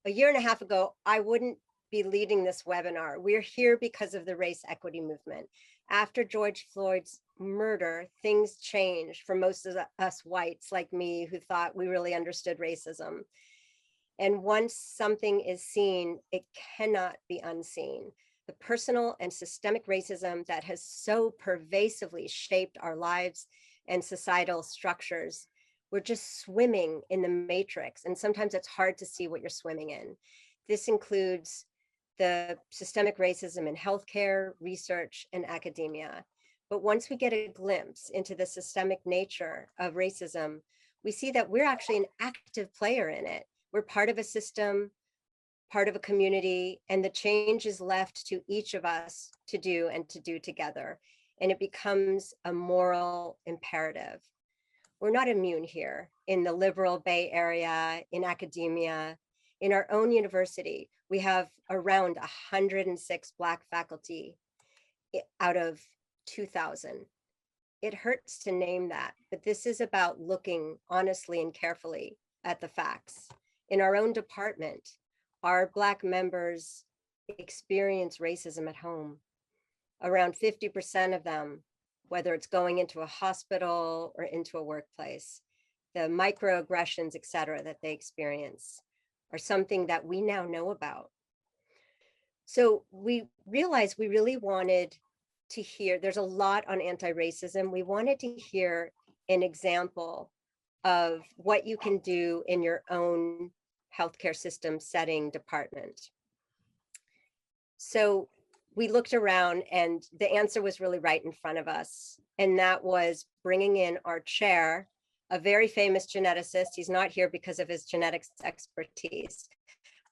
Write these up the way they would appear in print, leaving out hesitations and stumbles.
a year and a half ago, I wouldn't be leading this webinar. We're here because of the race equity movement. After George Floyd's murder, things changed for most of us whites like me who thought we really understood racism. And once something is seen, it cannot be unseen. The personal and systemic racism that has so pervasively shaped our lives and societal structures, we're just swimming in the matrix. And sometimes it's hard to see what you're swimming in. This includes the systemic racism in healthcare, research, and academia. But once we get a glimpse into the systemic nature of racism, we see that we're actually an active player in it. We're part of a system, part of a community, and the change is left to each of us to do and to do together. And it becomes a moral imperative. We're not immune here in the liberal Bay Area, in academia, in our own university. We have around 106 Black faculty out of 2,000. It hurts to name that, but this is about looking honestly and carefully at the facts. In our own department, our Black members experience racism at home. Around 50% of them, whether it's going into a hospital or into a workplace, the microaggressions, et cetera, that they experience are something that we now know about. So we realized we really wanted to hear, there's a lot on anti-racism. We wanted to hear an example of what you can do in your own healthcare system setting department. So we looked around and the answer was really right in front of us. And that was bringing in our chair, a very famous geneticist. He's not here because of his genetics expertise,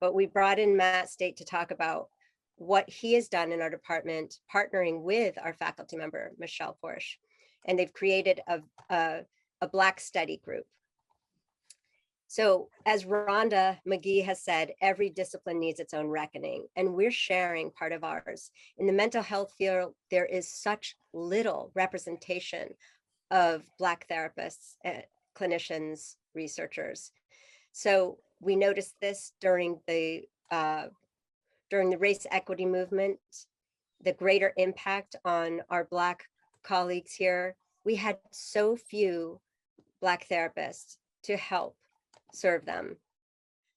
but we brought in Matt State to talk about what he has done in our department, partnering with our faculty member, Michelle Porche. And they've created a Black study group. So as Rhonda Magee has said, every discipline needs its own reckoning, and we're sharing part of ours. In the mental health field, there is such little representation of Black therapists, clinicians, researchers. So we noticed this during the race equity movement, the greater impact on our Black colleagues here. We had so few Black therapists to help serve them.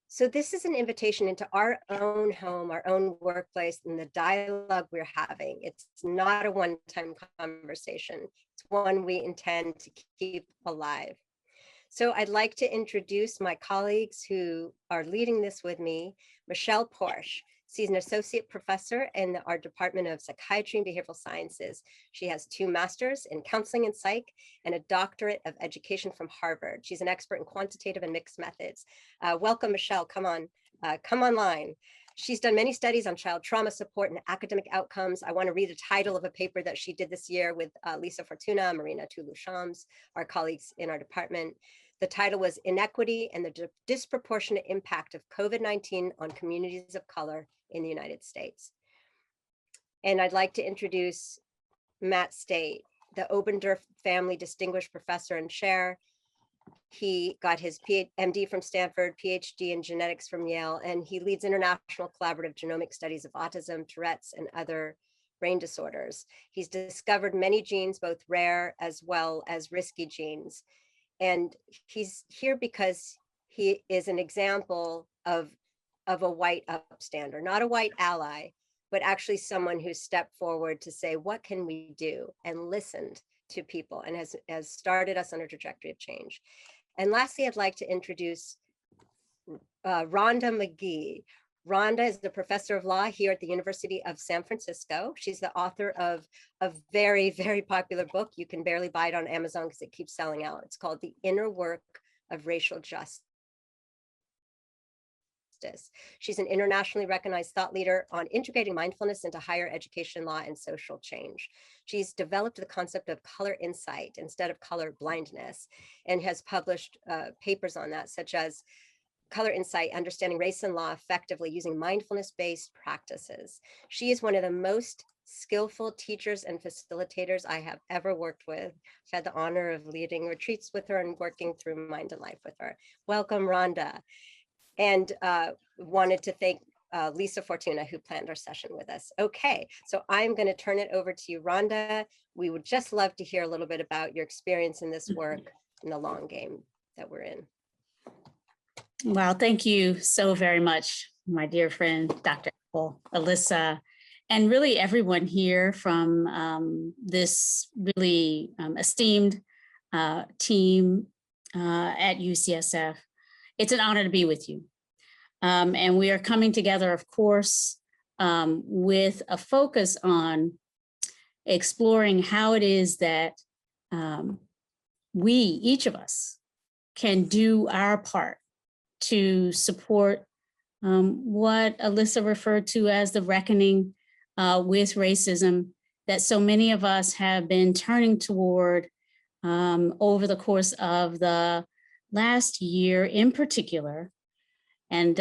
So this is an invitation into our own home, our own workplace, and the dialogue we're having. It's not a one-time conversation. It's one we intend to keep alive. So I'd like to introduce my colleagues who are leading this with me. Michelle Porche. She's an associate professor in our Department of Psychiatry and Behavioral Sciences. She has 2 masters in counseling and psych and a doctorate of education from Harvard. She's an expert in quantitative and mixed methods. Welcome, Michelle, come online. She's done many studies on child trauma support and academic outcomes. I want to read the title of a paper that she did this year with Lisa Fortuna, Marina Toulouse-Shams, our colleagues in our department. The title was Inequity and the Disproportionate Impact of COVID-19 on Communities of Color in the United States. And I'd like to introduce Matt State, the Oberndorf Family Distinguished Professor and Chair. He got his MD from Stanford, PhD in genetics from Yale, and he leads international collaborative genomic studies of autism, Tourette's, and other brain disorders. He's discovered many genes, both rare as well as risky genes. And he's here because he is an example of a white upstander, not a white ally, but actually someone who stepped forward to say, what can we do? And listened to people and has started us on a trajectory of change. And lastly, I'd like to introduce Rhonda Magee. Rhonda is the professor of law here at the University of San Francisco. She's the author of a very, very popular book. You can barely buy it on Amazon because it keeps selling out. It's called The Inner Work of Racial Justice. She's an internationally recognized thought leader on integrating mindfulness into higher education, law, and social change. She's developed the concept of color insight instead of color blindness and has published papers on that, such as Color Insight, Understanding Race and Law Effectively Using Mindfulness-Based Practices. She is one of the most skillful teachers and facilitators I have ever worked with. I've had the honor of leading retreats with her and working through Mind and Life with her. Welcome, Rhonda. and wanted to thank Lisa Fortuna, who planned our session with us. Okay, so I'm going to turn it over to you, Rhonda. We would just love to hear a little bit about your experience in this work in the long game that we're in. Wow, thank you so very much, my dear friend, Dr. Epel, Elissa, and really everyone here from this really esteemed team at UCSF. It's an honor to be with you. And we are coming together, of course, with a focus on exploring how it is that we, each of us, can do our part to support what Elissa referred to as the reckoning with racism that so many of us have been turning toward over the course of the last year in particular, and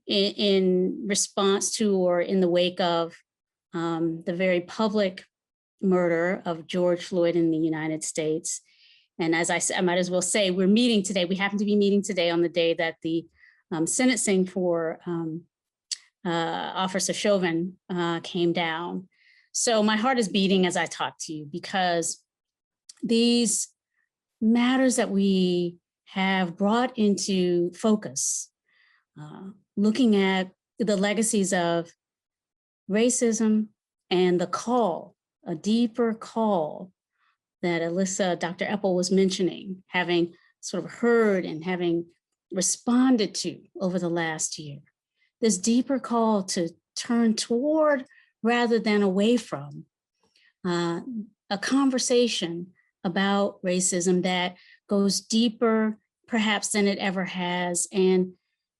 in response to or in the wake of the very public murder of George Floyd in the United States. And as I said, I might as well say, we're meeting today. We happen to be meeting today on the day that the sentencing for Officer Chauvin came down. So my heart is beating as I talk to you, because these matters that we have brought into focus, looking at the legacies of racism and the call, a deeper call that Elissa, Dr. Epel was mentioning, having sort of heard and having responded to over the last year. This deeper call to turn toward rather than away from a conversation about racism that goes deeper perhaps than it ever has, and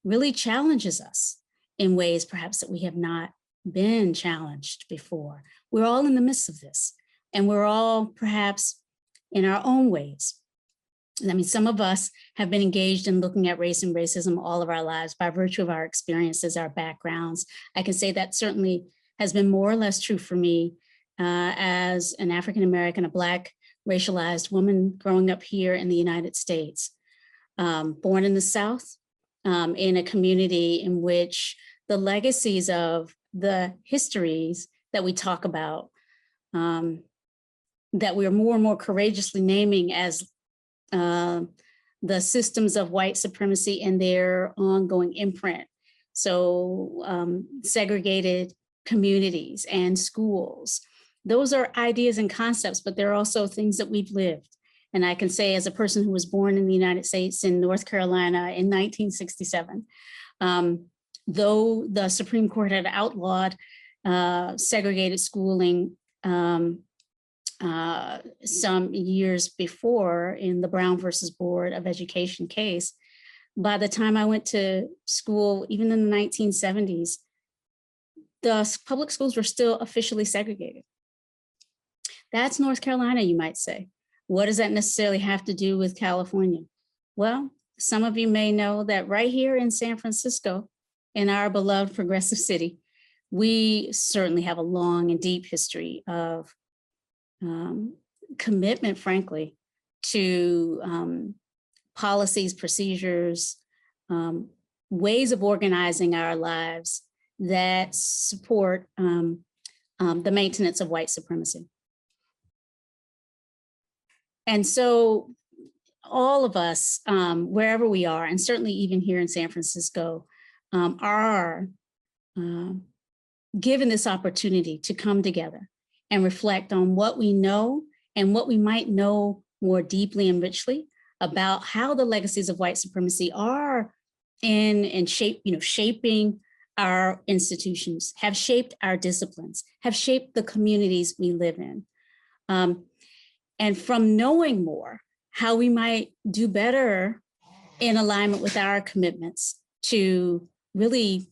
really challenges us in ways perhaps that we have not been challenged before. We're all in the midst of this, and we're all perhaps in our own ways. I mean, some of us have been engaged in looking at race and racism all of our lives by virtue of our experiences, our backgrounds. I can say that certainly has been more or less true for me as an African-American, a Black racialized woman growing up here in the United States, born in the South, in a community in which the legacies of the histories that we talk about, that we're more and more courageously naming as the systems of white supremacy and their ongoing imprint. So segregated communities and schools. Those are ideas and concepts, but they're also things that we've lived. And I can say, as a person who was born in the United States in North Carolina in 1967, though the Supreme Court had outlawed segregated schooling some years before in the Brown versus Board of Education case, by the time I went to school, even in the 1970s, the public schools were still officially segregated. That's North Carolina, you might say. What does that necessarily have to do with California? Well, some of you may know that right here in San Francisco, in our beloved progressive city, we certainly have a long and deep history of commitment, frankly, to policies, procedures, ways of organizing our lives that support the maintenance of white supremacy. And so all of us, wherever we are, and certainly even here in San Francisco, are given this opportunity to come together and reflect on what we know and what we might know more deeply and richly about how the legacies of white supremacy are shaping our institutions, have shaped our disciplines, have shaped the communities we live in. And from knowing more, how we might do better in alignment with our commitments to really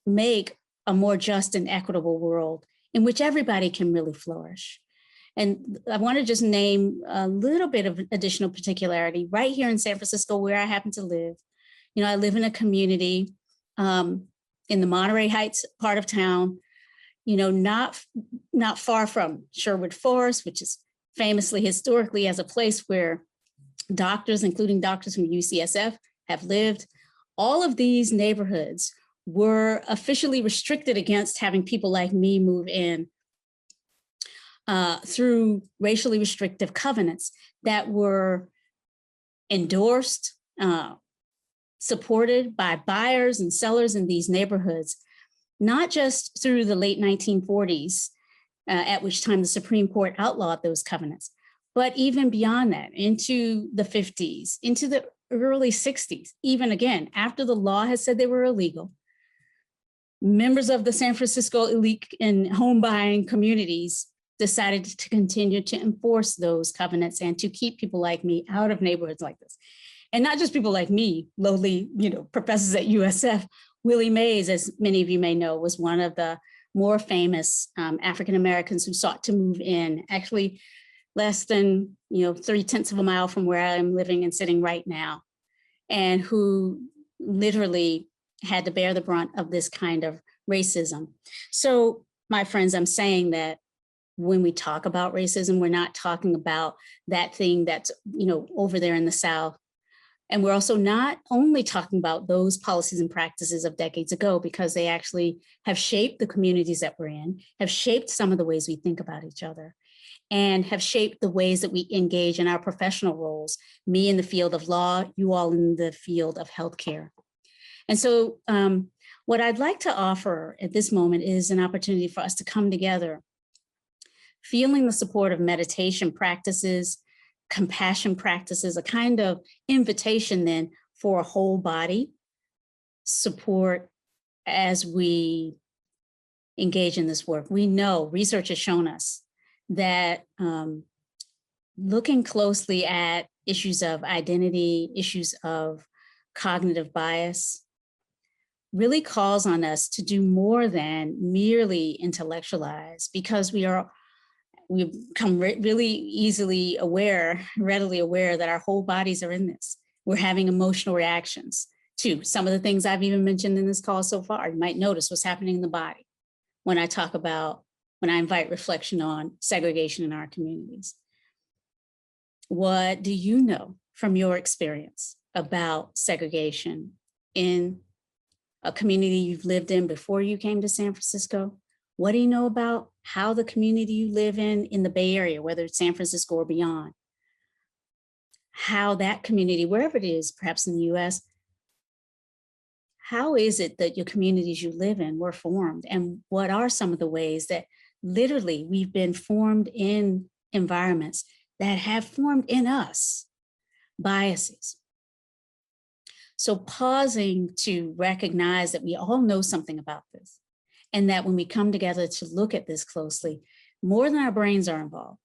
make a more just and equitable world in which everybody can really flourish. And I want to just name a little bit of additional particularity right here in San Francisco, where I happen to live. You know, I live in a community in the Monterey Heights part of town, you know, not far from Sherwood Forest, which is famously historically as a place where doctors, including doctors from UCSF, have lived. all of these neighborhoods were officially restricted against having people like me move in through racially restrictive covenants that were endorsed, supported by buyers and sellers in these neighborhoods, not just through the late 1940s, at which time the Supreme Court outlawed those covenants, but even beyond that, into the 50s, into the early 60s, even again, after the law has said they were illegal, members of the San Francisco elite and home buying communities decided to continue to enforce those covenants and to keep people like me out of neighborhoods like this. And not just people like me, lowly, professors at USF. Willie Mays, as many of you may know, was one of the more famous African Americans who sought to move in, actually less than 3/10 of a mile from where I'm living and sitting right now, and who literally had to bear the brunt of this kind of racism. So, my friends, I'm saying that when we talk about racism, we're not talking about that thing that's over there in the South. And we're also not only talking about those policies and practices of decades ago, because they actually have shaped the communities that we're in, have shaped some of the ways we think about each other, and have shaped the ways that we engage in our professional roles, me in the field of law, you all in the field of healthcare. And so what I'd like to offer at this moment is an opportunity for us to come together, feeling the support of meditation practices, compassion practices, a kind of invitation then for a whole body support as we engage in this work. We know research has shown us that looking closely at issues of identity, issues of cognitive bias, really calls on us to do more than merely intellectualize, because we've become really easily aware, readily aware that our whole bodies are in this. We're having emotional reactions to some of the things I've even mentioned in this call so far. You might notice what's happening in the body when I invite reflection on segregation in our communities. What do you know from your experience about segregation in a community you've lived in before you came to San Francisco? What do you know about how the community you live in the Bay Area, whether it's San Francisco or beyond, how that community, wherever it is, perhaps in the US, how is it that your communities you live in were formed? And what are some of the ways that literally we've been formed in environments that have formed in us biases? So pausing to recognize that we all know something about this, and that when we come together to look at this closely, more than our brains are involved,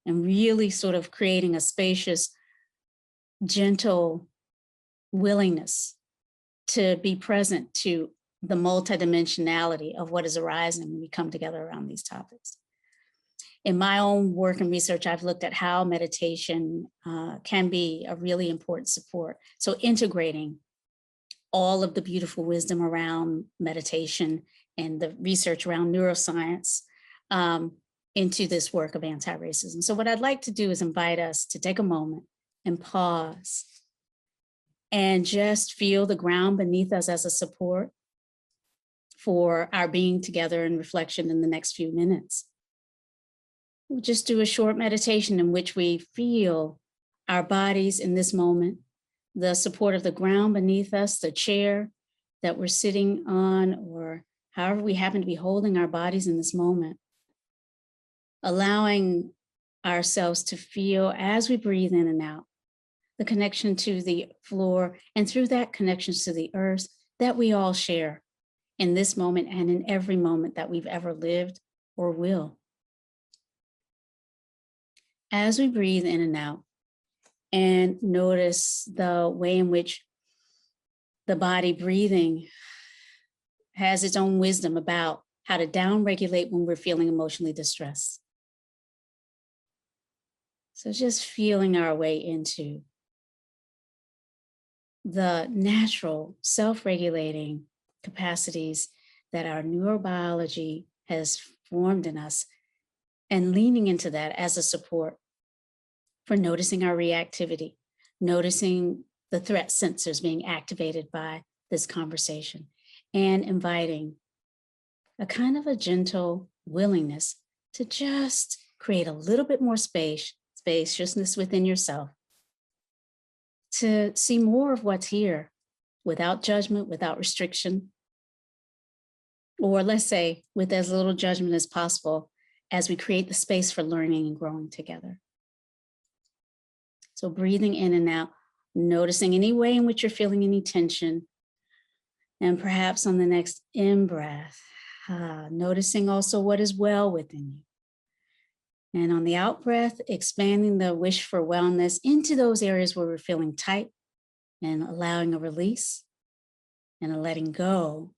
and really sort of creating a spacious, gentle willingness to be present to the multidimensionality of what is arising when we come together around these topics. In my own work and research, I've looked at how meditation can be a really important support. So integrating all of the beautiful wisdom around meditation and the research around neuroscience into this work of anti-racism. So what I'd like to do is invite us to take a moment and pause and just feel the ground beneath us as a support for our being together in reflection in the next few minutes. We'll just do a short meditation in which we feel our bodies in this moment, the support of the ground beneath us, the chair that we're sitting on, or however we happen to be holding our bodies in this moment, allowing ourselves to feel as we breathe in and out, the connection to the floor, and through that connection to the earth that we all share in this moment and in every moment that we've ever lived or will. As we breathe in and out, and notice the way in which the body breathing has its own wisdom about how to downregulate when we're feeling emotionally distressed. So just feeling our way into the natural self-regulating capacities that our neurobiology has formed in us, and leaning into that as a support for noticing our reactivity, noticing the threat sensors being activated by this conversation and inviting a kind of a gentle willingness to just create a little bit more spaciousness within yourself, to see more of what's here without judgment, without restriction, or let's say with as little judgment as possible as we create the space for learning and growing together. So breathing in and out, noticing any way in which you're feeling any tension, and perhaps on the next in-breath, noticing also what is well within you. And on the out-breath, expanding the wish for wellness into those areas where we're feeling tight and allowing a release and a letting go,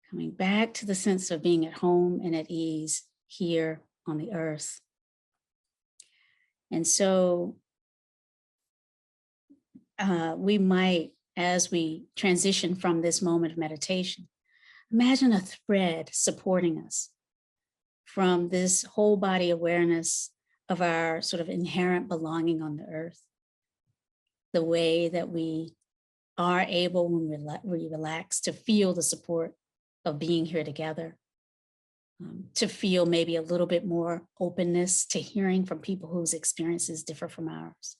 coming back to the sense of being at home and at ease here on the earth. And so we might, as we transition from this moment of meditation, imagine a thread supporting us from this whole body awareness of our sort of inherent belonging on the earth, the way that we are able when we relax to feel the support of being here together, to feel maybe a little bit more openness to hearing from people whose experiences differ from ours.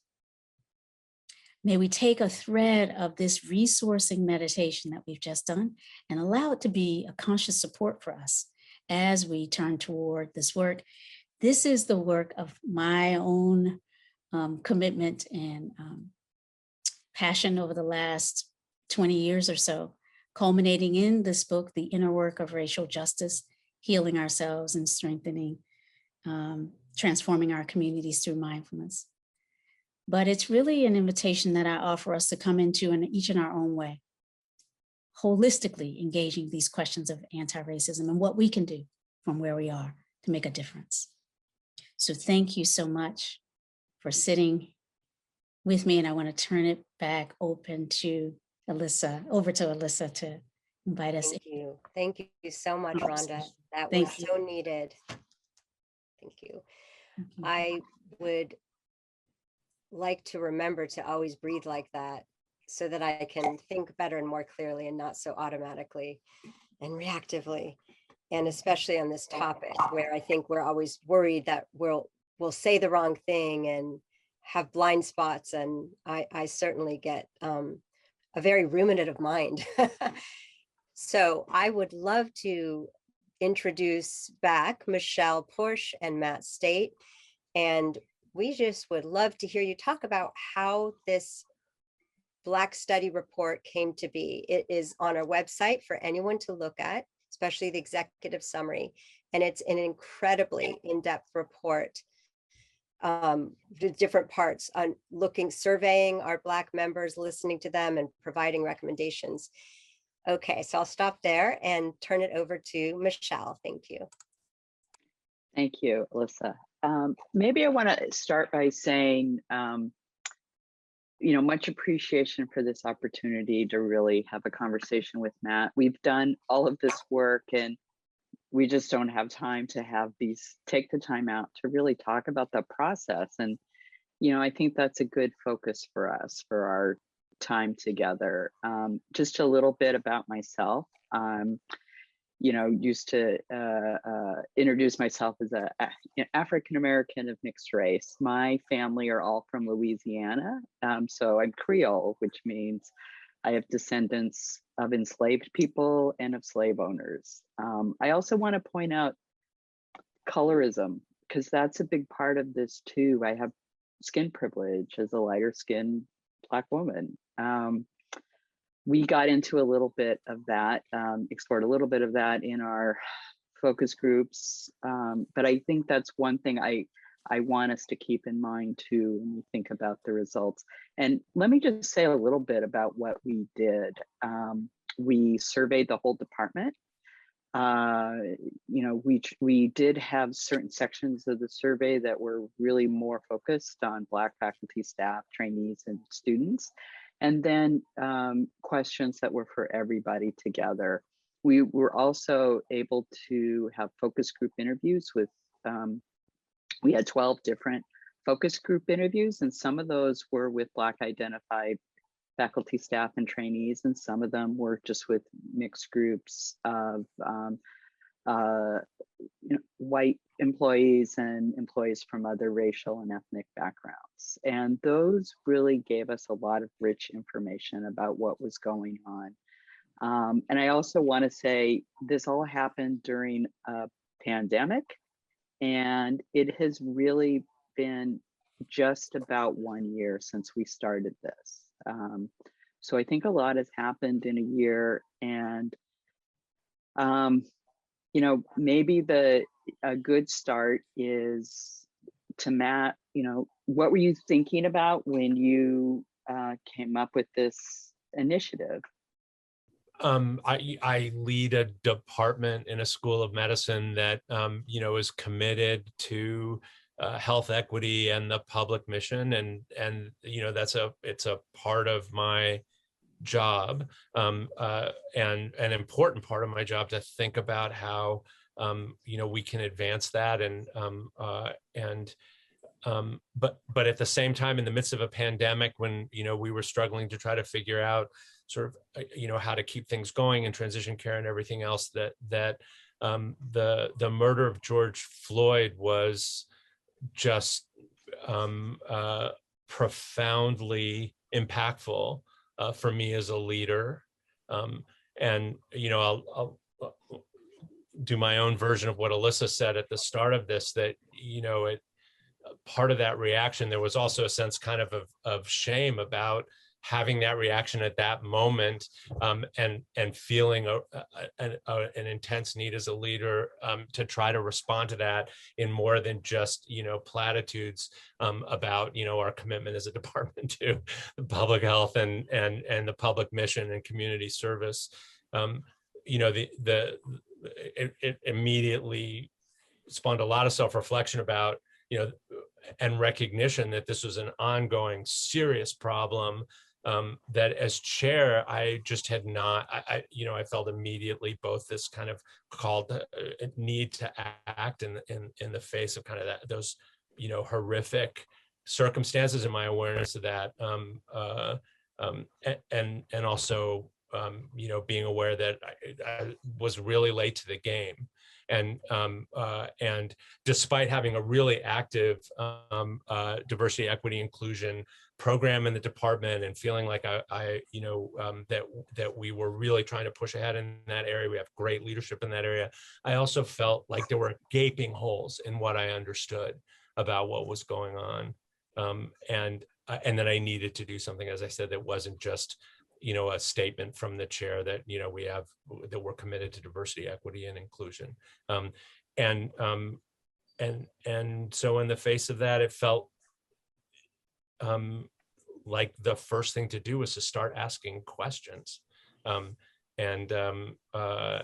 May we take a thread of this resourcing meditation that we've just done and allow it to be a conscious support for us as we turn toward this work. This is the work of my own commitment and passion over the last 20 years or so, culminating in this book, The Inner Work of Racial Justice, Healing Ourselves and Strengthening, Transforming Our Communities Through Mindfulness. But it's really an invitation that I offer us to come into in each in our own way, holistically engaging these questions of anti-racism and what we can do from where we are to make a difference. So thank you so much for sitting with me. And I want to turn it back over to Elissa to invite us. Thank you. Thank you so much, Rhonda. That was so needed. Thank you. I would like to remember to always breathe like that so that I can think better and more clearly and not so automatically and reactively. And especially on this topic where I think we're always worried that we'll say the wrong thing and have blind spots. And I certainly get a very ruminative mind. So I would love to introduce back Michelle Porche and Matt State. And we just would love to hear you talk about how this Black Study report came to be. It is on our website for anyone to look at, especially the executive summary. And it's an incredibly in-depth report, the different parts on surveying our Black members, listening to them and providing recommendations. Okay, so I'll stop there and turn it over to Michelle. Thank you. Thank you, Elissa. Maybe I want to start by saying, much appreciation for this opportunity to really have a conversation with Matt. We've done all of this work and we just don't have time to take the time out to really talk about the process. And, I think that's a good focus for us for our time together. Just a little bit about myself. Used to introduce myself as an African-American of mixed race. My family are all from Louisiana. So I'm Creole, which means I have descendants of enslaved people and of slave owners. I also want to point out colorism, because that's a big part of this too. I have skin privilege as a lighter skinned Black woman. We got into a little bit of that, explored a little bit of that in our focus groups. But I think that's one thing I want us to keep in mind too when we think about the results. And let me just say a little bit about what we did. We surveyed the whole department. We did have certain sections of the survey that were really more focused on Black faculty, staff, trainees, and students. And then questions that were for everybody together. We were also able to have focus group interviews with, we had 12 different focus group interviews, and some of those were with Black identified faculty, staff, and trainees, and some of them were just with mixed groups of white employees and employees from other racial and ethnic backgrounds. And those really gave us a lot of rich information about what was going on. And I also want to say this all happened during a pandemic, and it has really been just about 1 year since we started this. So I think a lot has happened in a year, and maybe a good start is to Matt, what were you thinking about when you came up with this initiative? I lead a department in a school of medicine that is committed to health equity and the public mission, and it's a part of my job, and an important part of my job to think about how we can advance that, but at the same time, in the midst of a pandemic, when we were struggling to try to figure out sort of how to keep things going in transition care and everything else, that the murder of George Floyd was just profoundly impactful for me as a leader, and I'll do my own version of what Elissa said at the start of this, that part of that reaction, there was also a sense kind of shame about having that reaction at that moment, and feeling an intense need as a leader to try to respond to that in more than just platitudes about our commitment as a department to the public health and the public mission and community service. It immediately spawned a lot of self-reflection about and recognition that this was an ongoing serious problem, that as chair, I just had not, I felt immediately both this kind of called need to act in the face of kind of those, horrific circumstances, and my awareness of that, and also, being aware that I was really late to the game. And despite having a really active diversity, equity, inclusion program in the department, and feeling like that we were really trying to push ahead in that area, we have great leadership in that area, I also felt like there were gaping holes in what I understood about what was going on, and that I needed to do something, as I said, that wasn't just a statement from the chair that that we're committed to diversity, equity, and inclusion, and so in the face of that, it felt like the first thing to do was to start asking questions, and I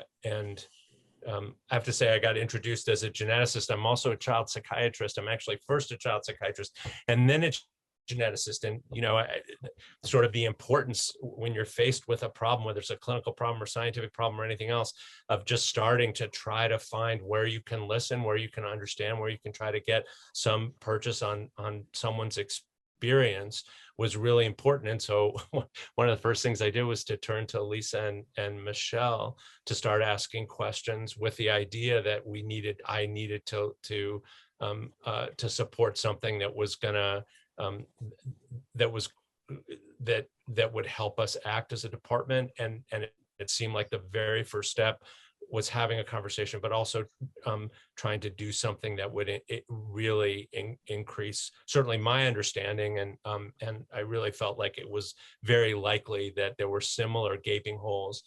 have to say, I got introduced as a geneticist. I'm also a child psychiatrist. I'm actually first a child psychiatrist, and then a geneticist. And sort of the importance when you're faced with a problem, whether it's a clinical problem or scientific problem or anything else, of just starting to try to find where you can listen, where you can understand, where you can try to get some purchase on someone's experience, was really important. And so one of the first things I did was to turn to Elissa and Michelle to start asking questions, with the idea that I needed to support something that was gonna that would help us act as a department. And it seemed like the very first step was having a conversation, but also trying to do something that would really increase certainly my understanding, and I really felt like it was very likely that there were similar gaping holes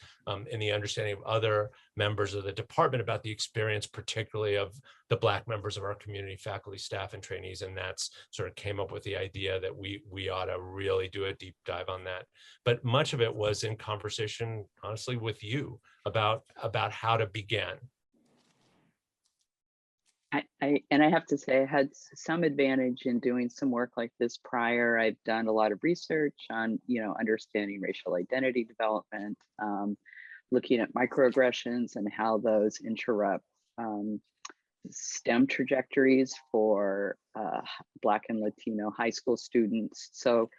in the understanding of other members of the department about the experience, particularly of the Black members of our community, faculty, staff, and trainees. And that's sort of came up with the idea that we ought to really do a deep dive on that. But much of it was in conversation, honestly, with you about how to begin. I have to say, I had some advantage in doing some work like this prior. I've done a lot of research on, understanding racial identity development, looking at microaggressions and how those interrupt STEM trajectories for Black and Latino high school students. So,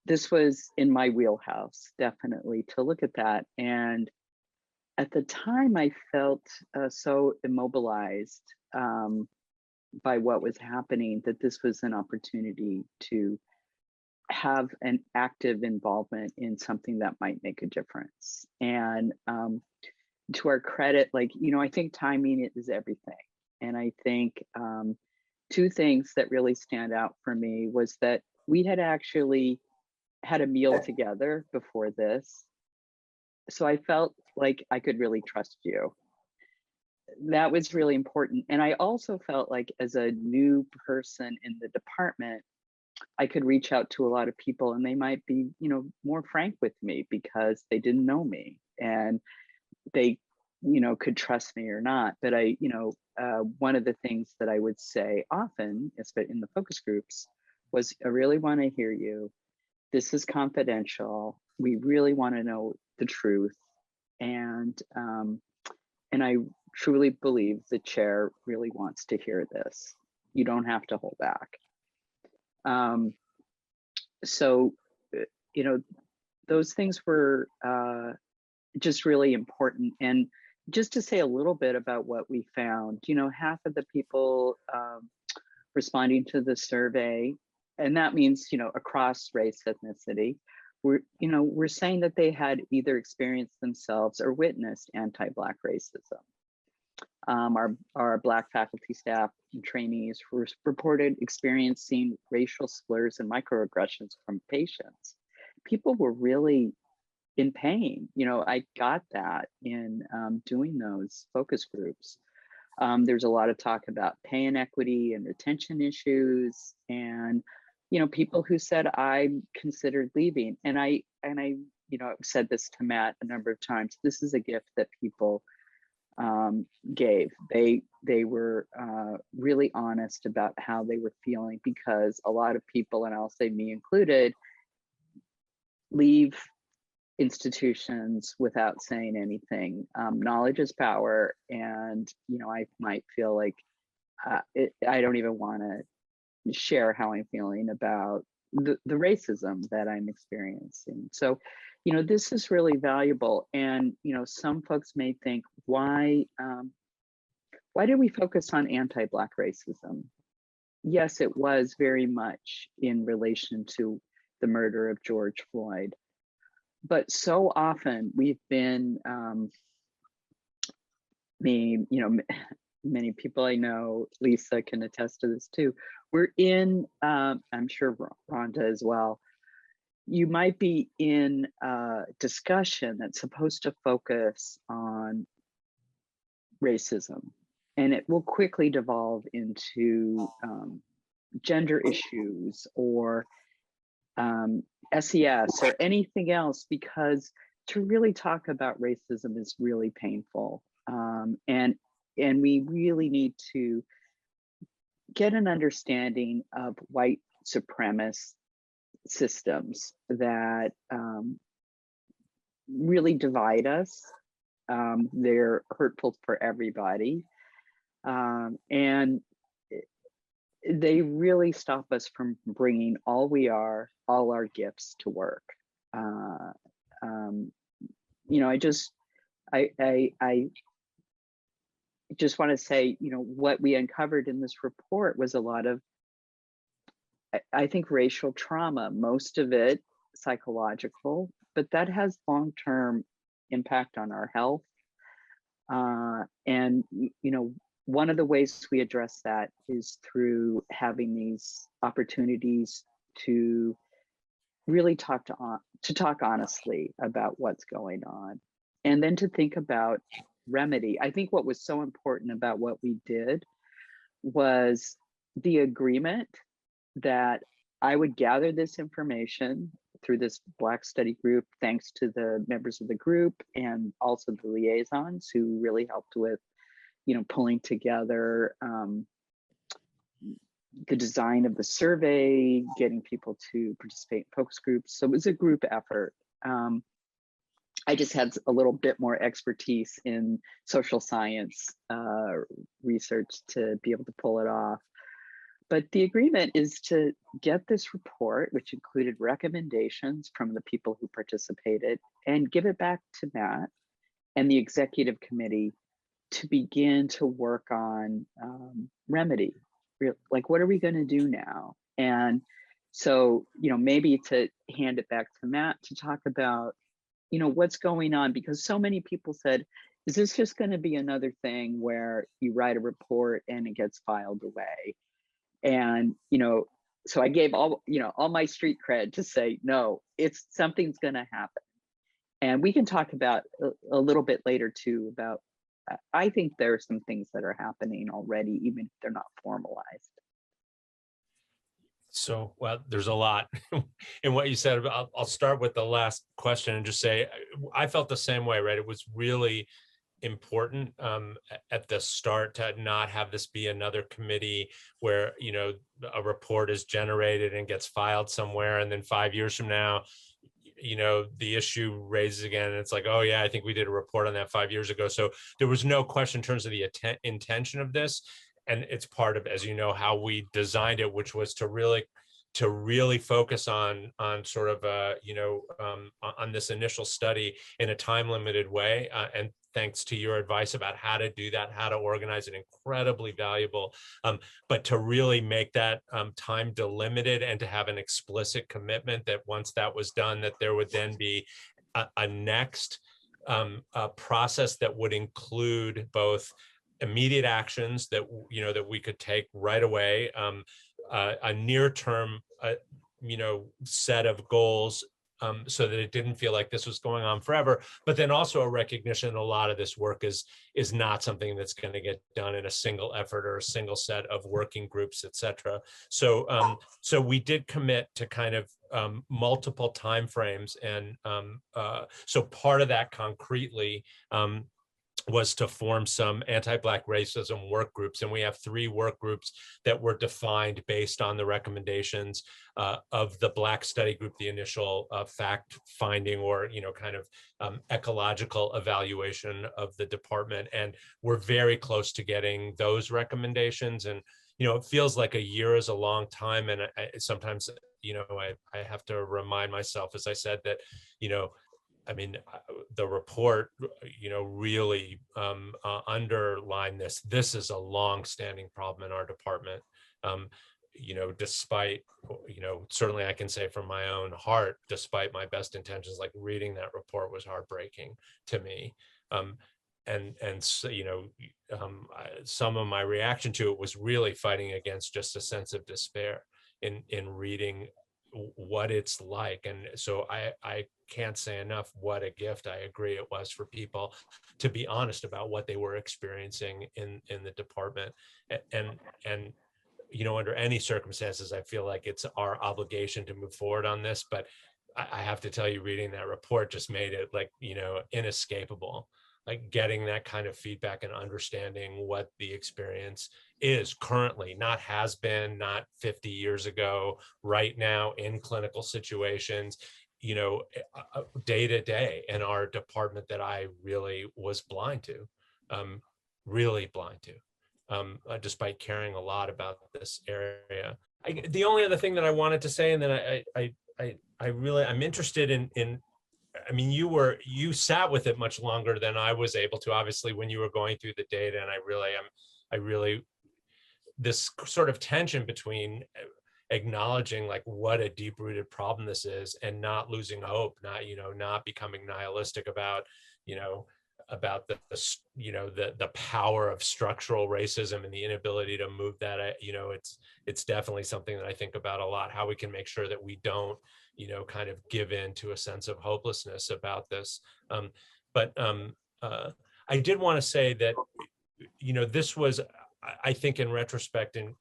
this was in my wheelhouse, definitely, to look at that. And at the time, I felt so immobilized by what was happening that this was an opportunity to have an active involvement in something that might make a difference. And to our credit, like, I think timing is everything. And I think two things that really stand out for me was that we had actually had a meal together before this. So I felt like I could really trust you. That was really important. And I also felt like, as a new person in the department, I could reach out to a lot of people and they might be, more frank with me because they didn't know me and they, could trust me or not. But one of the things that I would say often, especially in the focus groups, was, I really want to hear you. This is confidential. We really want to know the truth. And I truly believe the chair really wants to hear this. You don't have to hold back. So, those things were just really important. And just to say a little bit about what we found, half of the people responding to the survey, and that means, across race, ethnicity, we're saying that they had either experienced themselves or witnessed anti-Black racism. Our Black faculty, staff, and trainees reported experiencing racial slurs and microaggressions from patients. People were really in pain. I got that in doing those focus groups. There's a lot of talk about pay inequity and retention issues, and people who said, I considered leaving. And I said this to Matt a number of times. This is a gift that people gave. They were really honest about how they were feeling, because a lot of people, and I'll say me included, leave institutions without saying anything. Knowledge is power, and I might feel like I don't even want to share how I'm feeling about the racism that I'm experiencing. So, this is really valuable. And some folks may think, why did we focus on anti-Black racism? Yes, it was very much in relation to the murder of George Floyd. But so often we've been, many people I know, Lisa can attest to this too. We're in, I'm sure Rhonda as well, you might be in a discussion that's supposed to focus on racism, and it will quickly devolve into gender issues or SES or anything else, because to really talk about racism is really painful. And we really need to get an understanding of white supremacist systems that really divide us. They're hurtful for everybody. And they really stop us from bringing all we are, all our gifts to work. I just want to say, what we uncovered in this report was a lot of, I think, racial trauma, most of it psychological, but that has long-term impact on our health. And one of the ways we address that is through having these opportunities to really talk honestly about what's going on, and then to think about remedy. I think what was so important about what we did was the agreement that I would gather this information through this Black study group, thanks to the members of the group and also the liaisons who really helped with, pulling together the design of the survey, getting people to participate in focus groups. So it was a group effort. I just had a little bit more expertise in social science research to be able to pull it off. But the agreement is to get this report, which included recommendations from the people who participated, and give it back to Matt and the executive committee to begin to work on remedy. Like, what are we going to do now? And so, maybe to hand it back to Matt to talk about, what's going on, because so many people said, is this just going to be another thing where you write a report and it gets filed away? And, so I gave all my street cred to say, no, it's something's going to happen. And we can talk about a little bit later too about, I think there are some things that are happening already, even if they're not formalized. So, well, there's a lot in what you said. I'll start with the last question and just say, I felt the same way, right? It was really important at the start to not have this be another committee where, a report is generated and gets filed somewhere. And then 5 years from now, the issue raises again. And it's like, oh yeah, I think we did a report on that 5 years ago. So there was no question in terms of the intention of this. And it's part of, as you know, how we designed it, which was to really focus on sort of, on this initial study in a time limited way. And thanks to your advice about how to do that, how to organize it, incredibly valuable. But to really make that time delimited and to have an explicit commitment that once that was done, that there would then be a next process that would include both immediate actions that that we could take right away, a near-term set of goals, so that it didn't feel like this was going on forever, but then also a recognition a lot of this work is not something that's going to get done in a single effort or a single set of working groups, et cetera. So so we did commit to kind of multiple timeframes, and so part of that concretely was to form some anti-Black racism work groups. And we have 3 work groups that were defined based on the recommendations of the Black study group, the initial fact finding or, kind of ecological evaluation of the department. And we're very close to getting those recommendations. And, it feels like a year is a long time. And sometimes, I have to remind myself, as I said, that, I mean, the report, really underlined this. This is a long-standing problem in our department. Despite, certainly I can say from my own heart, despite my best intentions, like reading that report was heartbreaking to me. And so, some of my reaction to it was really fighting against just a sense of despair in reading what it's like. And so I can't say enough what a gift, I agree, it was for people to be honest about what they were experiencing in the department. And under any circumstances, I feel like it's our obligation to move forward on this. But I have to tell you, reading that report just made it like, inescapable. Like getting that kind of feedback and understanding what the experience is currently, not has been, not 50 years ago, right now in clinical situations, day to day in our department that I really was blind to, despite caring a lot about this area. The only other thing that I wanted to say, and then I'm interested in I mean, you sat with it much longer than I was able to, obviously, when you were going through the data. And I really, this sort of tension between acknowledging like what a deep rooted problem this is and not losing hope, not becoming nihilistic about, about the power of structural racism and the inability to move that, it's definitely something that I think about a lot, how we can make sure that we don't, kind of give in to a sense of hopelessness about this. But I did want to say that, this was, I think in retrospect, and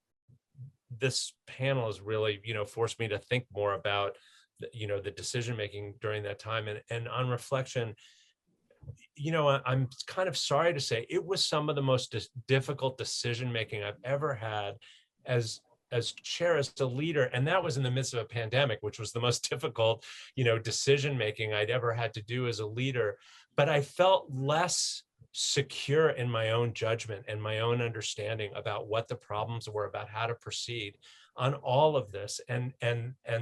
this panel has really, forced me to think more about, the decision-making during that time. And on reflection, I'm kind of sorry to say it was some of the most difficult decision-making I've ever had as chair, as a leader. And that was in the midst of a pandemic, which was the most difficult, decision-making I'd ever had to do as a leader. But I felt less secure in my own judgment and my own understanding about what the problems were, about how to proceed on all of this. And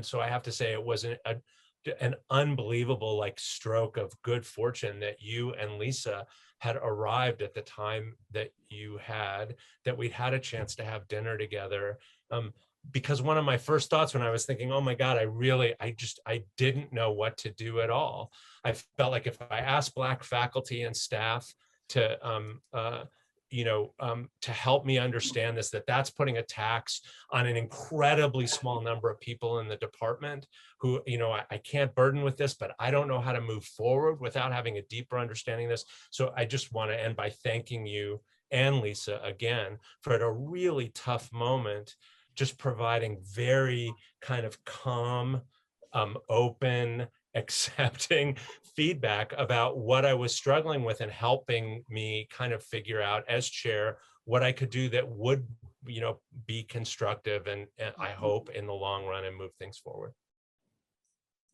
so I have to say it was an unbelievable like stroke of good fortune that you and Lisa had arrived at the time that you had, that we'd had a chance to have dinner together. Because one of my first thoughts when I was thinking, oh my God, I didn't know what to do at all. I felt like if I asked Black faculty and staff to, to help me understand this, that's putting a tax on an incredibly small number of people in the department who, I can't burden with this, but I don't know how to move forward without having a deeper understanding of this. So I just want to end by thanking you and Lisa again for at a really tough moment, just providing very kind of calm, open, accepting feedback about what I was struggling with and helping me kind of figure out as chair what I could do that would, be constructive and I hope in the long run and move things forward.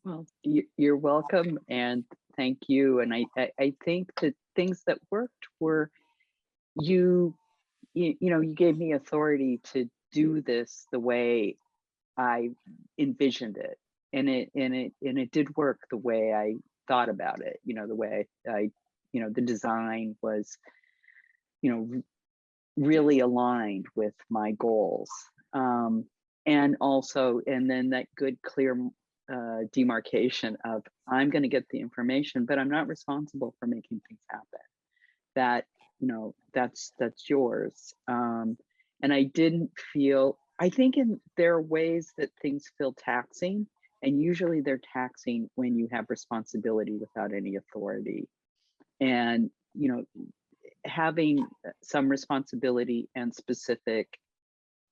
Well, you're welcome, and thank you. And I think the things that worked were you gave me authority to do this the way I envisioned it, and it did work the way I thought about it. The way I the design was, really aligned with my goals, and then that good, clear demarcation of I'm going to get the information, but I'm not responsible for making things happen. That that's yours. And I didn't feel. I think there are ways that things feel taxing, and usually they're taxing when you have responsibility without any authority. And having some responsibility and specific,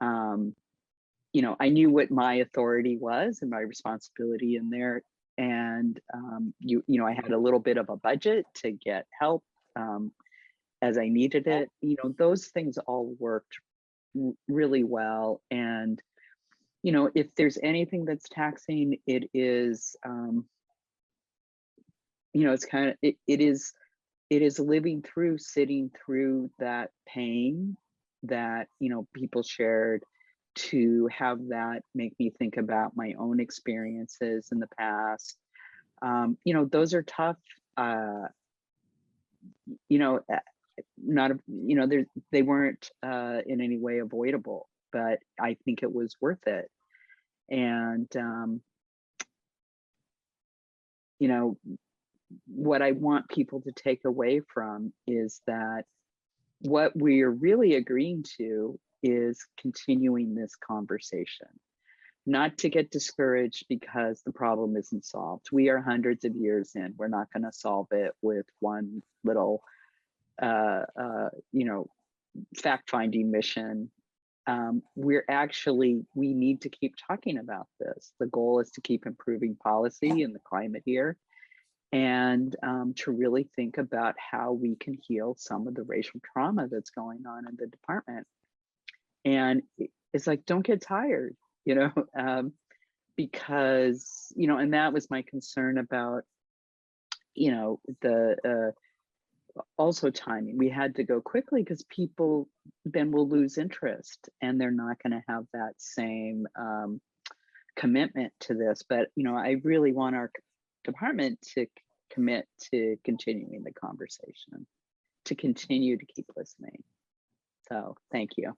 I knew what my authority was and my responsibility in there. And I had a little bit of a budget to get help as I needed it. Those things all worked really well. And if there's anything that's taxing, it is it's kind of it is sitting through that pain that people shared, to have that make me think about my own experiences in the past. Those are tough. They weren't in any way avoidable, but I think it was worth it. And what I want people to take away from is that what we're really agreeing to is continuing this conversation, not to get discouraged because the problem isn't solved. We are hundreds of years in. We're not going to solve it with one little fact-finding mission. We need to keep talking about this. The goal is to keep improving policy and the climate here, and to really think about how we can heal some of the racial trauma that's going on in the department. And it's like, don't get tired, because, and that was my concern about, also timing. We had to go quickly because people then will lose interest and they're not going to have that same commitment to this. But, I really want our department to commit to continuing the conversation, to continue to keep listening. So thank you.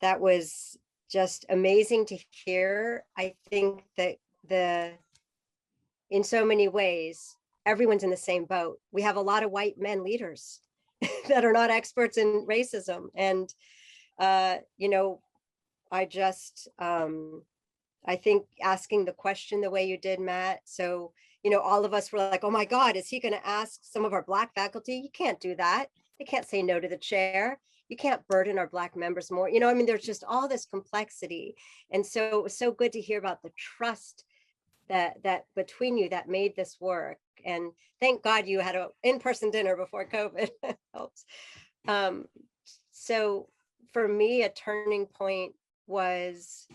That was just amazing to hear. I think that in so many ways, everyone's in the same boat. We have a lot of white men leaders that are not experts in racism. And, I think asking the question the way you did, Matt. So, all of us were like, oh my God, is he going to ask some of our Black faculty? You can't do that. They can't say no to the chair. You can't burden our Black members more. There's just all this complexity. And so it was so good to hear about the trust that between you that made this work. And thank God you had an in-person dinner before COVID. Helps. So for me, a turning point was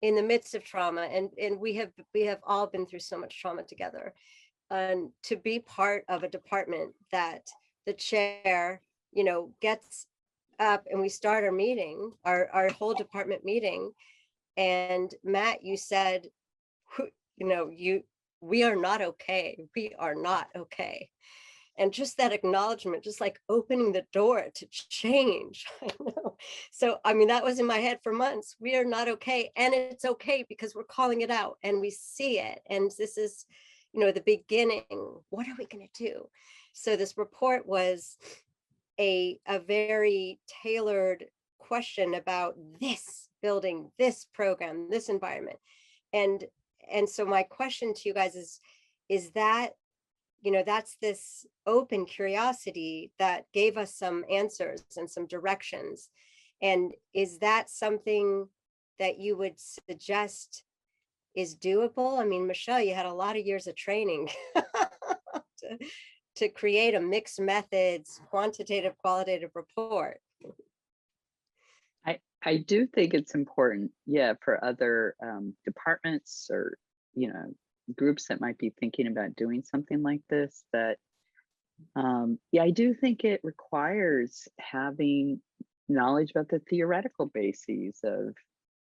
in the midst of trauma, and we have all been through so much trauma together, and to be part of a department that the chair, gets up and we start our meeting, our whole department meeting. And Matt, you said, we are not okay. We are not okay. And just that acknowledgement, just like opening the door to change. I know. So, I mean, that was in my head for months. We are not okay. And it's okay because we're calling it out and we see it. And this is, the beginning. What are we going to do? So this report was a very tailored question about this building, this program, this environment. And so my question to you guys is that, that's this open curiosity that gave us some answers and some directions. And is that something that you would suggest is doable? I mean, Michelle, you had a lot of years of training to create a mixed methods, quantitative, qualitative report. I do think it's important, for other departments or, groups that might be thinking about doing something like this, that, I do think it requires having knowledge about the theoretical bases of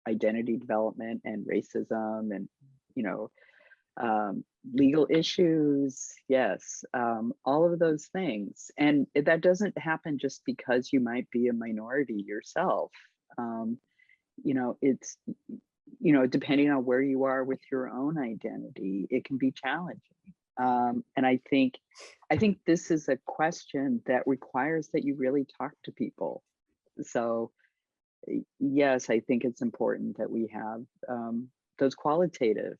identity development and racism and, legal issues, yes, all of those things. And that doesn't happen just because you might be a minority yourself. It's, depending on where you are with your own identity, it can be challenging. And I think this is a question that requires that you really talk to people. So yes, I think it's important that we have those qualitative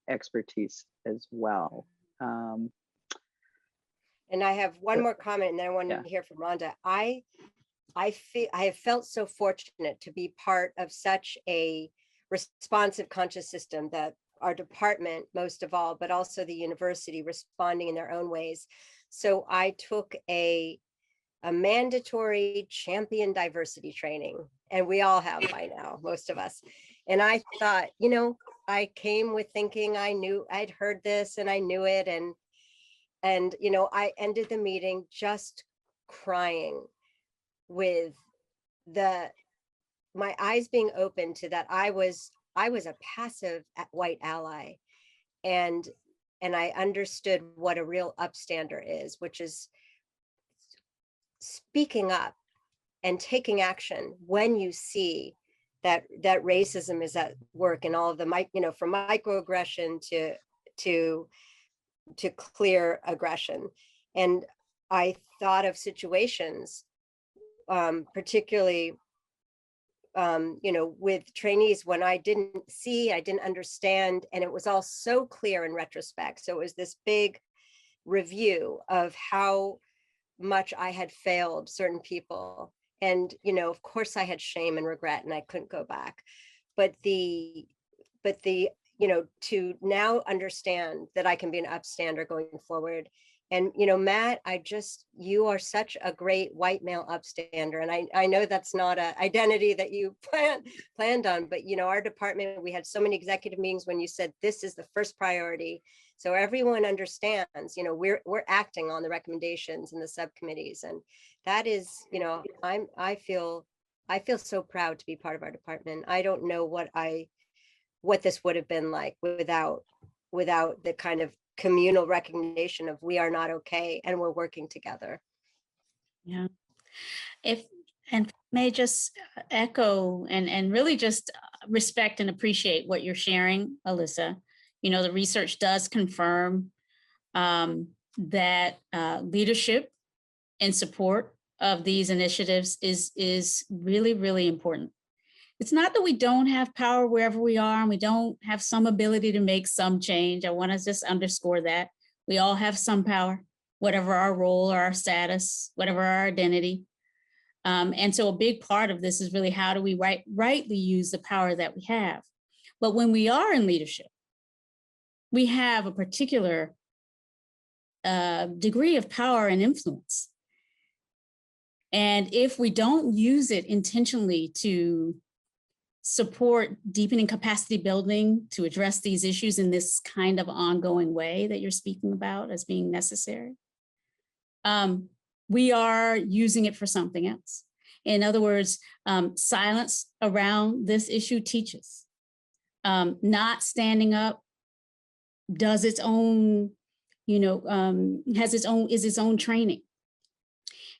expertise as well. And I have one more comment, and then I want to hear from Rhonda. I have felt so fortunate to be part of such a responsive conscious system, that our department, most of all, but also the university, responding in their own ways. So I took a mandatory champion diversity training, and we all have by now, most of us. And I thought, I came with thinking I'd heard this and I knew it. And I ended the meeting just crying with my eyes being open to that. I was a passive white ally, and I understood what a real upstander is, which is speaking up and taking action when you see that racism is at work, and all of the from microaggression to clear aggression. And I thought of situations, particularly with trainees, when I didn't understand, and it was all so clear in retrospect. So it was this big review of how much I had failed certain people. And, of course I had shame and regret, and I couldn't go back. But the to now understand that I can be an upstander going forward. And, Matt, you are such a great white male upstander. And I know that's not an identity that you planned on, but, our department, we had so many executive meetings when you said, this is the first priority. So everyone understands, we're acting on the recommendations in the subcommittees. And that is, I feel so proud to be part of our department. I don't know what this would have been like without the kind of communal recognition of we are not okay and we're working together. Yeah. And may just echo and really just respect and appreciate what you're sharing, Elissa. The research does confirm that leadership and support of these initiatives is really, really important. It's not that we don't have power wherever we are and we don't have some ability to make some change. I want to just underscore that. We all have some power, whatever our role or our status, whatever our identity. And so a big part of this is really how do we rightly use the power that we have. But when we are in leadership, we have a particular degree of power and influence. And if we don't use it intentionally to support deepening capacity building to address these issues in this kind of ongoing way that you're speaking about as being necessary, we are using it for something else. In other words, silence around this issue teaches. Not standing up does its own, has its own training.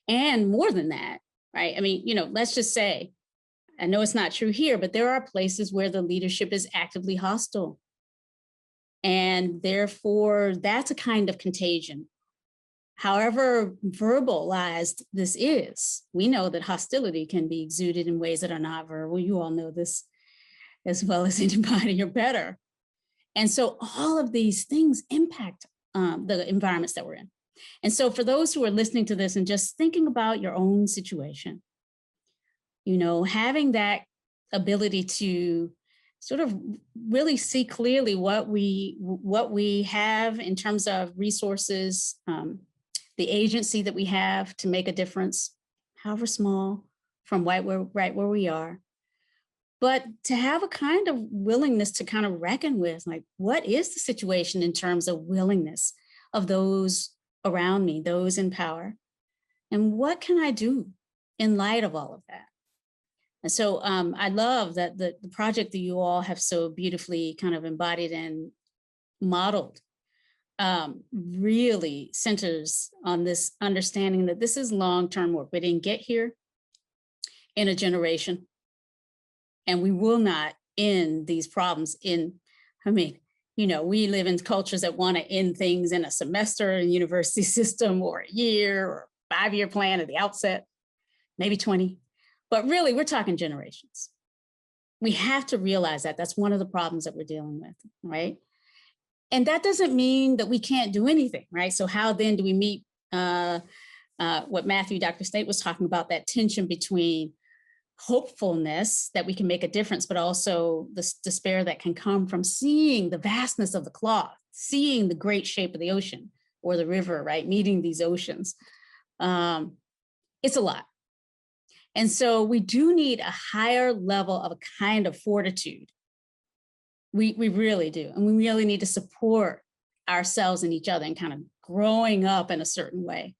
And more than that, right? I mean, let's just say, I know it's not true here, but there are places where the leadership is actively hostile. And therefore, that's a kind of contagion. However verbalized this is, we know that hostility can be exuded in ways that are not verbal. You all know this as well as anybody or better. And so all of these things impact the environments that we're in. And so for those who are listening to this and just thinking about your own situation, having that ability to sort of really see clearly what we have in terms of resources, the agency that we have to make a difference, however small, from right where we are. But to have a kind of willingness to kind of reckon with, like, what is the situation in terms of willingness of those around me, those in power, and what can I do in light of all of that? And so I love that the project that you all have so beautifully kind of embodied and modeled really centers on this understanding that this is long-term work. We didn't get here in a generation, and we will not end these problems we live in cultures that want to end things in a semester in university system, or a year or 5-year plan at the outset, maybe 20. But really, we're talking generations. We have to realize that that's one of the problems that we're dealing with, right? And that doesn't mean that we can't do anything, right? So how then do we meet what Dr. State was talking about, that tension between hopefulness that we can make a difference, but also the despair that can come from seeing the vastness of the cloth, seeing the great shape of the ocean or the river, right? Meeting these oceans. It's a lot. And so we do need a higher level of a kind of fortitude. We really do. And we really need to support ourselves and each other and kind of growing up in a certain way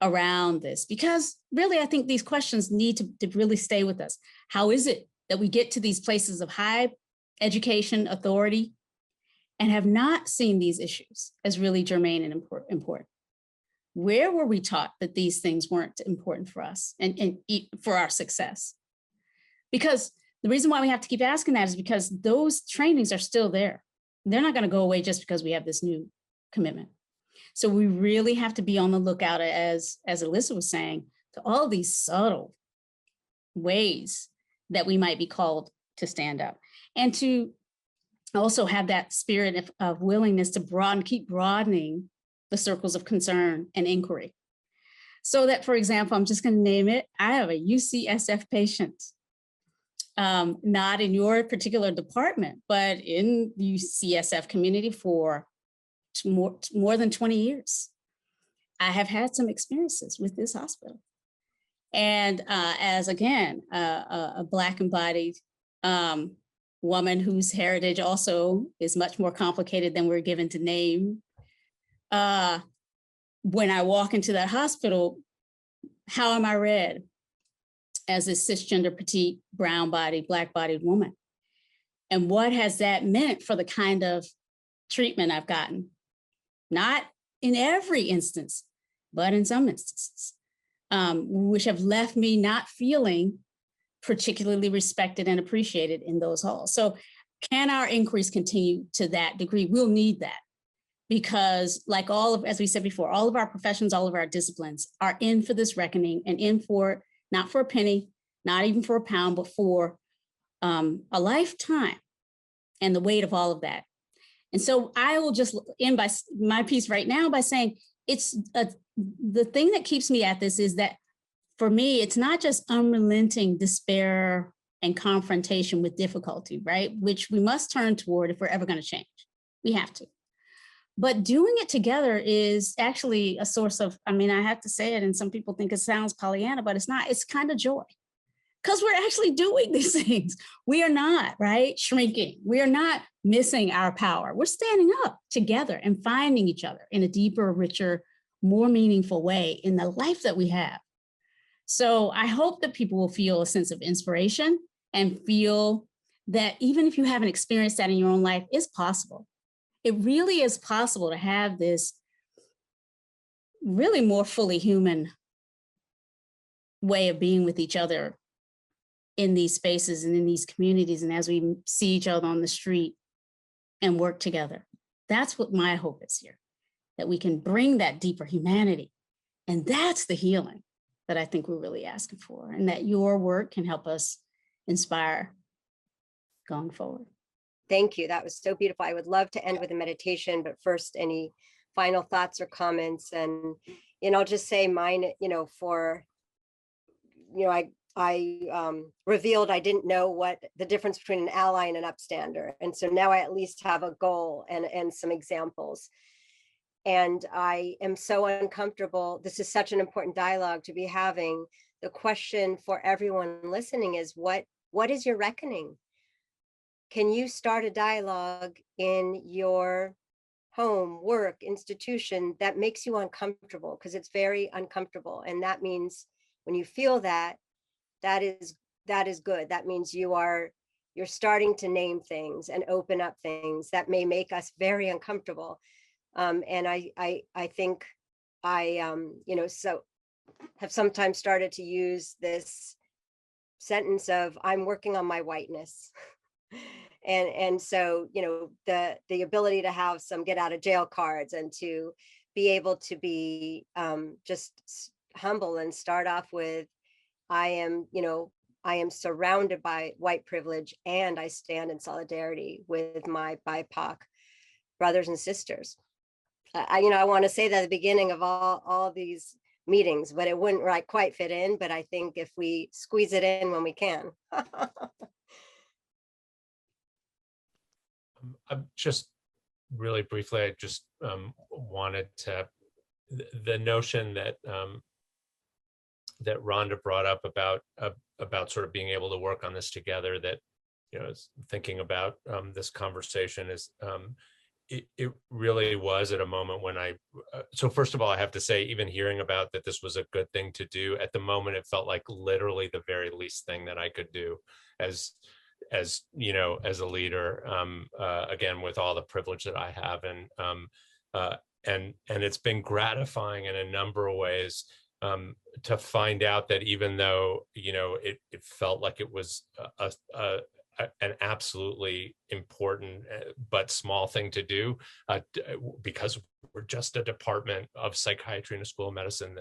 around this, because really, I think these questions need to really stay with us. How is it that we get to these places of high education authority and have not seen these issues as really germane and important? Where were we taught that these things weren't important for us and for our success? Because the reason why we have to keep asking that is because those trainings are still there. They're not going to go away just because we have this new commitment. So we really have to be on the lookout, as Elissa was saying, to all these subtle ways that we might be called to stand up, and to also have that spirit of willingness to keep broadening the circles of concern and inquiry. So that, for example, I'm just going to name it. I have a UCSF patient, not in your particular department, but in the UCSF community for more than 20 years. I have had some experiences with this hospital. And as, again, a Black embodied woman whose heritage also is much more complicated than we're given to name, when I walk into that hospital, how am I read? As a cisgender, petite, brown-bodied, Black-bodied woman. And what has that meant for the kind of treatment I've gotten? Not in every instance, but in some instances, which have left me not feeling particularly respected and appreciated in those halls. So can our inquiries continue to that degree? We'll need that, because like as we said before, all of our professions, all of our disciplines are in for this reckoning, and in for, not for a penny, not even for a pound, but for a lifetime and the weight of all of that. And so I will just end by my piece right now by saying the thing that keeps me at this is that for me, it's not just unrelenting despair and confrontation with difficulty, right? Which we must turn toward if we're ever going to change. We have to. But doing it together is actually a source of, I have to say it, and some people think it sounds Pollyanna, but it's not. It's kind of joy. Because we're actually doing these things. We are not, right, shrinking. We are not missing our power. We're standing up together and finding each other in a deeper, richer more meaningful way in the life that we have. So I hope that people will feel a sense of inspiration and feel that even if you haven't experienced that in your own life, it's possible. It really is possible to have this really more fully human way of being with each other in these spaces and in these communities, and as we see each other on the street and work together. That's what my hope is here, that we can bring that deeper humanity. And that's the healing that I think we're really asking for, and that your work can help us inspire going forward. Thank you. That was so beautiful. I would love to end with a meditation, but first, any final thoughts or comments? And, I'll just say mine, I revealed I didn't know what the difference between an ally and an upstander. And so now I at least have a goal and some examples. And I am so uncomfortable. This is such an important dialogue to be having. The question for everyone listening is, what is your reckoning? Can you start a dialogue in your home, work, institution that makes you uncomfortable? Because it's very uncomfortable. And that means when you feel that is good. That means you're starting to name things and open up things that may make us very uncomfortable. And I think so have sometimes started to use this sentence of, I'm working on my whiteness. And so, the ability to have some get out of jail cards and to be able to be just humble and start off with, I am surrounded by white privilege, and I stand in solidarity with my BIPOC brothers and sisters. I want to say that at the beginning of all these meetings, but it wouldn't quite fit in. But I think if we squeeze it in when we can. Just really briefly, I just wanted to, the notion that that Rhonda brought up about sort of being able to work on this together, that, thinking about this conversation is, it really was at a moment when so first of all, I have to say, even hearing about that this was a good thing to do, at the moment, it felt like literally the very least thing that I could do as a leader, again, with all the privilege that I have. And it's been gratifying in a number of ways to find out that even though, it felt like it was an absolutely important but small thing to do, because we're just a department of psychiatry in a school of medicine,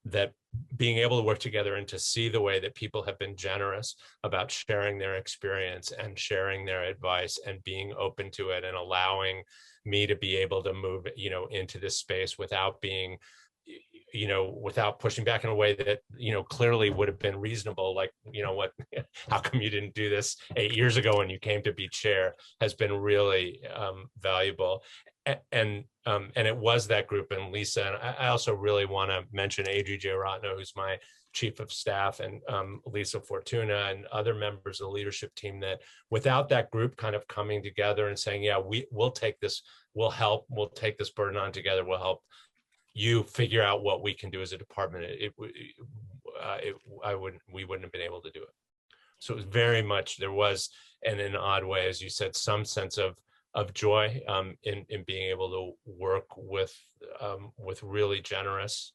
that being able to work together and to see the way that people have been generous about sharing their experience and sharing their advice and being open to it, and allowing me to be able to move, into this space without being, without pushing back in a way that, clearly would have been reasonable. Like, how come you didn't do this 8 years ago when you came to be chair, has been really valuable. And it was that group, and Lisa, and I also really want to mention Adri Ratno, who's my chief of staff, and Lisa Fortuna and other members of the leadership team, that without that group kind of coming together and saying, yeah, we'll take this, we'll help, we'll take this burden on together, we'll help you figure out what we can do as a department, we wouldn't have been able to do it. So it was very much, there was, and in an odd way, as you said, some sense of joy in being able to work with really generous,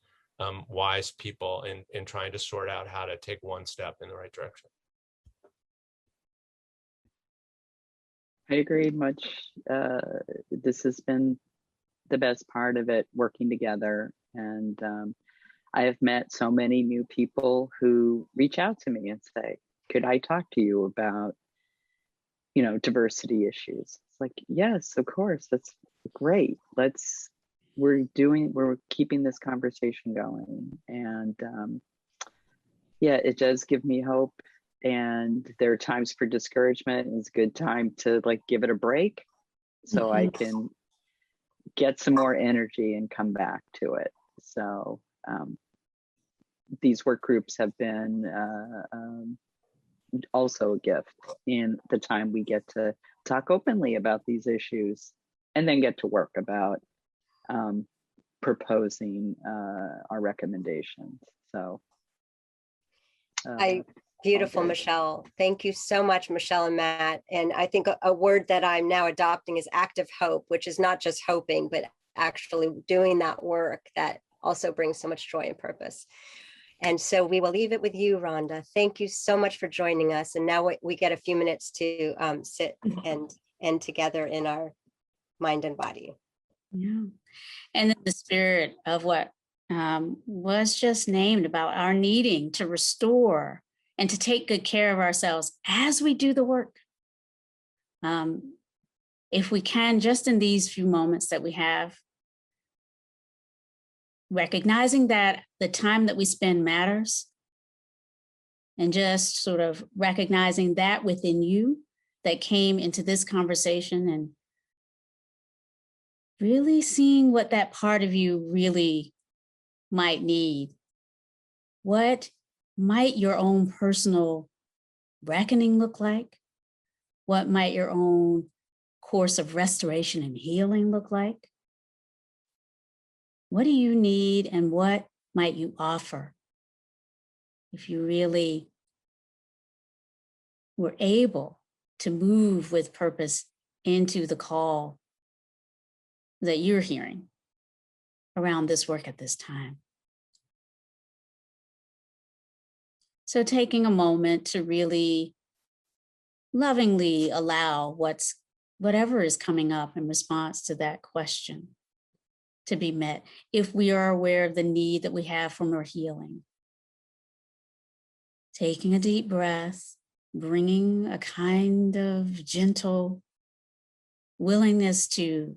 wise people in trying to sort out how to take one step in the right direction. I agree much. This has been the best part of it, working together. And I have met so many new people who reach out to me and say, could I talk to you about, diversity issues? It's like, yes, of course, that's great. We're keeping this conversation going. And yeah, it does give me hope. And there are times for discouragement, and it's a good time to give it a break so I can get some more energy and come back to it. So these work groups have been also a gift in the time we get to talk openly about these issues, and then get to work about proposing our recommendations. So. Beautiful, good. Michelle. Thank you so much, Michelle and Matt. And I think a word that I'm now adopting is active hope, which is not just hoping, but actually doing that work that also brings so much joy and purpose. And so we will leave it with you, Rhonda. Thank you so much for joining us. And now we get a few minutes to sit and together in our mind and body. Yeah. And in the spirit of what was just named about our needing to restore and to take good care of ourselves as we do the work. If we can, just in these few moments that we have, recognizing that the time that we spend matters, and just sort of recognizing that within you that came into this conversation, and really seeing what that part of you really might need. What might your own personal reckoning look like? What might your own course of restoration and healing look like? What do you need, and what might you offer if you really were able to move with purpose into the call that you're hearing around this work at this time? So taking a moment to really lovingly allow whatever is coming up in response to that question to be met, if we are aware of the need that we have for more healing. Taking a deep breath, bringing a kind of gentle willingness to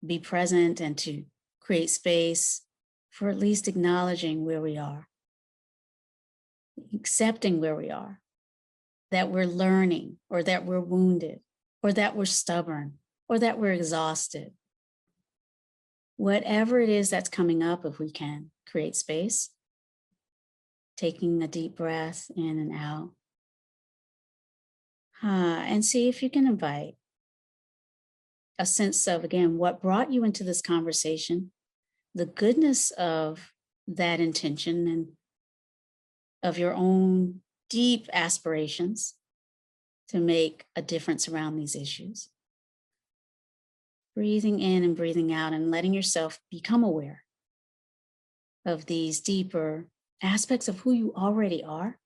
be present and to create space for at least acknowledging where we are, accepting where we are, that we're learning, or that we're wounded, or that we're stubborn, or that we're exhausted. Whatever it is that's coming up, if we can create space, taking a deep breath in and out, and see if you can invite a sense of, again, what brought you into this conversation, the goodness of that intention and of your own deep aspirations to make a difference around these issues. Breathing in and breathing out and letting yourself become aware of these deeper aspects of who you already are.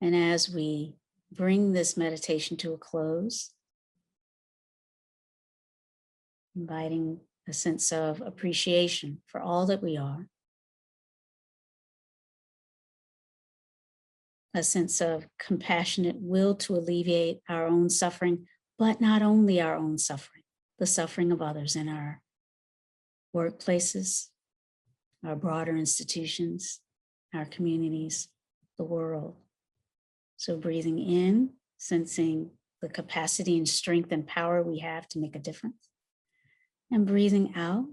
And as we bring this meditation to a close, inviting a sense of appreciation for all that we are, a sense of compassionate will to alleviate our own suffering, but not only our own suffering, the suffering of others in our workplaces, our broader institutions, our communities, the world. So breathing in, sensing the capacity and strength and power we have to make a difference. And breathing out,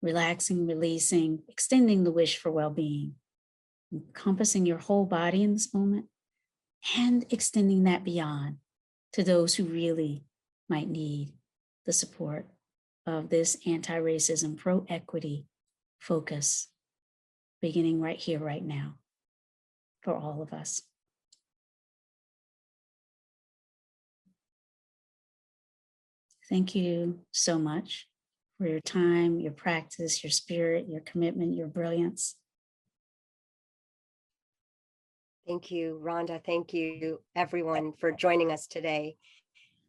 relaxing, releasing, extending the wish for well-being, encompassing your whole body in this moment, and extending that beyond to those who really might need the support of this anti-racism, pro-equity focus, beginning right here, right now, for all of us. Thank you so much for your time, your practice, your spirit, your commitment, your brilliance. Thank you, Rhonda. Thank you, everyone, for joining us today.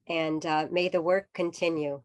And may the work continue.